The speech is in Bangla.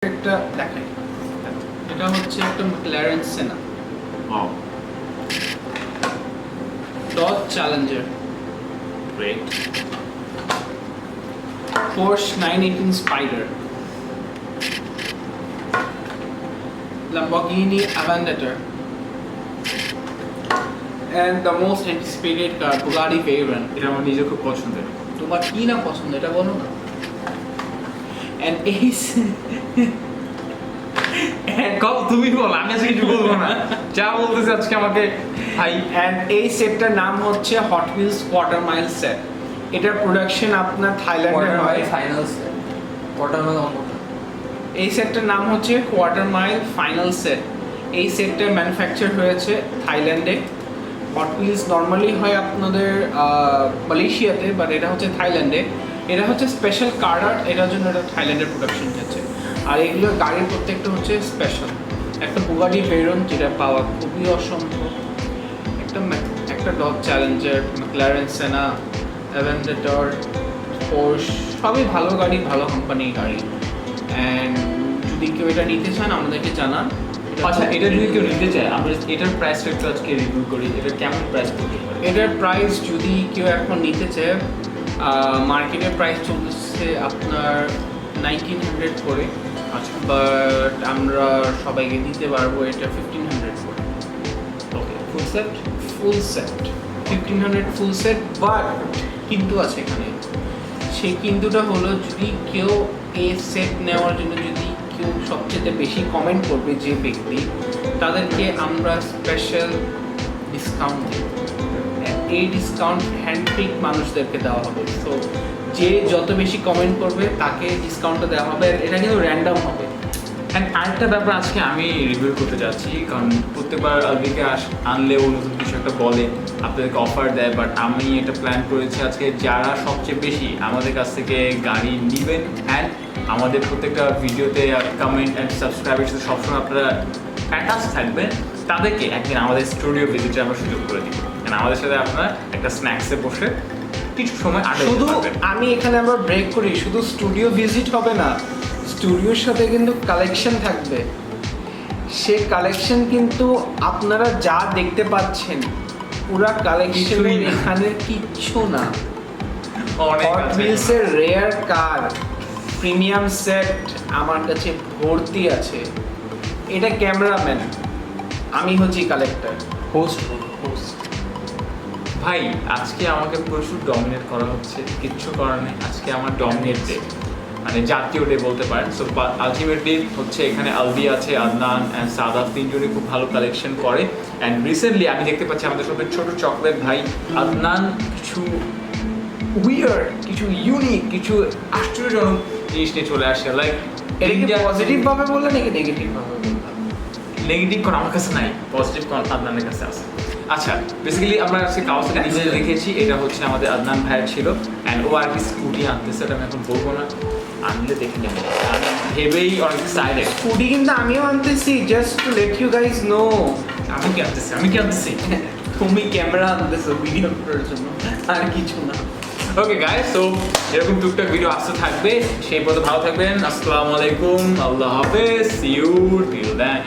একটা দেখাই, এটা হচ্ছে একটা ম্যাকলারেন সেনা dodge Challenger, Great. Porsche 918 Spider, Lamborghini Aventador, and the most anticipated car Bugatti Veyron. এটা আমার নিজের খুব পছন্দের। তোমার কি না পছন্দ এটা বলো না। And তুমি বল, আমি আজকে কিছু বলবো না, যা বলতেছে আজকে আমাকে ভাই। and এই সেটটার নাম হচ্ছে হটwheels কোয়ার্টার মাইল সেট। এটার প্রোডাকশন আপনার থাইল্যান্ডে হয়। ফাইনাল সেট কোয়ার্টার মাইল এই সেটটার নাম হচ্ছে কোয়ার্টার মাইল ফাইনাল সেট। এই সেটটা ম্যানুফ্যাকচার হয়েছে থাইল্যান্ডে। হটwheels নর্মালি হয় আপনাদের মালয়েশিয়াতে, বাট এটা হচ্ছে থাইল্যান্ডে। এটা হচ্ছে স্পেশাল কার আর্ট, এটার জন্য এটা থাইল্যান্ডের প্রোডাকশন হচ্ছে। আর এগুলো গাড়ির প্রত্যেকটা হচ্ছে স্পেশাল। একটা বুগাটি ভেরন যেটা পাওয়া খুবই অসম্ভব, একটা ডজ চ্যালেঞ্জার, ম্যাকলারেন সেনা, অ্যাভেন্টাডর, পোর্শ, সবই ভালো গাড়ি, ভালো কোম্পানির গাড়ি। অ্যান্ড যদি কেউ এটা নিতে চান আমাদেরকে জানান। আচ্ছা, এটা যদি কেউ নিতে চায়, আমরা এটার প্রাইসটা একটু আজকে রিভিউ করি। এটা কেমন প্রাইস পড়বে? এটার প্রাইস যদি কেউ এখন নিতে চায়, মার্কেটের প্রাইস চলতেছে আপনার 1900 করে। আচ্ছা, বাট আমরা সবাইকে দিতে পারবো এটা 1500 করে। Okay, full set. Full set 1500 full set. But কিন্তু আছে এখানে, সেই কিন্তুটা হলো যদি কেউ এই সেট নেওয়ার জন্য যদি কেউ সবচেয়ে বেশি কমেন্ট করবে যে ব্যক্তি, তাদেরকে আমরা স্পেশাল ডিসকাউন্ট দেব। এই ডিসকাউন্ট হ্যান্ডপিক মানুষদেরকে দেওয়া হবে। সো যে যত বেশি কমেন্ট করবে তাকে ডিসকাউন্টটা দেওয়া হবে। এটা কিন্তু র্যান্ডম হবে। অ্যান্ড আরেকটা ব্যাপার আজকে আমি রিভিউ করতে যাচ্ছি, কারণ প্রত্যেকবার আলবিকে আনলে ও নতুন কিছু একটা বলে, আপনাদেরকে অফার দেয়। বাট আমি এটা প্ল্যান করেছি আজকে যারা সবচেয়ে বেশি আমাদের কাছ থেকে গাড়ি নেবেন অ্যান্ড আমাদের প্রত্যেকটা ভিডিওতে কমেন্ট অ্যান্ড সাবস্ক্রাইবের সাথে সবসময় আপনারা অ্যাটাচ থাকবেন, তাদেরকে একদিন আমাদের স্টুডিও ভিজিটে আমরা সুযোগ করে দিব। কারণ আমাদের সাথে আপনারা একটা স্ন্যাক্সে বসে কিছু সময় আড্ডা দিতে শুধু পারবেন। আমি এখানে আমরা ব্রেক করি, শুধু স্টুডিও ভিজিট হবে না, স্টুডিওর সাথে কিন্তু কালেকশন থাকবে। সে কালেকশন কিন্তু আপনারা যা দেখতে পাচ্ছেন পুরা কালেকশন এখানে কিচ্ছু না। হট হুইলসের রেয়ার কার, প্রিমিয়াম সেট আমার কাছে ভর্তি আছে। এটা ক্যামেরাম্যান, আমি হচ্ছি কালেক্টর, হোস্ট। ভাই আজকে আমাকে প্রচুর ডমিনেট করা হচ্ছে, কিচ্ছু করার নেই। আজকে আমার ডমিনেট ডে, মানে জাতীয় ডে বলতে পারেন। সো আলটিমেটলি হচ্ছে এখানে আলবি আছে, আদনান অ্যান্ড সাদাব, তিনজনে খুব ভালো কালেকশন করে। অ্যান্ড রিসেন্টলি আমি দেখতে পাচ্ছি আমাদের সাথে ছোট চকলেট ভাই আদনান কিছু উইয়ার্ড, কিছু ইউনিক, কিছু আশ্চর্যজনক জিনিস নিয়ে চলে আসে। লাইক এটা কি পজিটিভ ভাবে বললে নাকি নেগেটিভ ভাবে বললে? নেগেটিভ কোন আমার কাছে নাই, পজিটিভ কোন আদনানের কাছে আছে। আচ্ছা, বেসিক্যালি আমরা আজকে কাওয়াসাকি নিনজা দেখেছি, এটা হচ্ছে আমাদের আদনান ভাইয়ের ছিল। অ্যান্ড ও আর কি স্কুটি আনতেছে, এটা আমি এখন বলবো না, আনলে দেখে নেবো। আমি ভেবেই অনেক এক্সাইটেড। স্কুটি কিন্তু আমিও আনতেছি, just to let you guys know. আমি কি আনতেছি তুমি ক্যামেরা আনতেছো ভিডিও করার জন্য, আর কিছু না। ওকে গাইস, সো এরকম টুকটাক ভিডিও আসতে থাকবে। সেই পর্যন্ত ভালো থাকবেন। আসসালামু আলাইকুম, আল্লাহ হাফেজ, সি ইউ টিল দেন।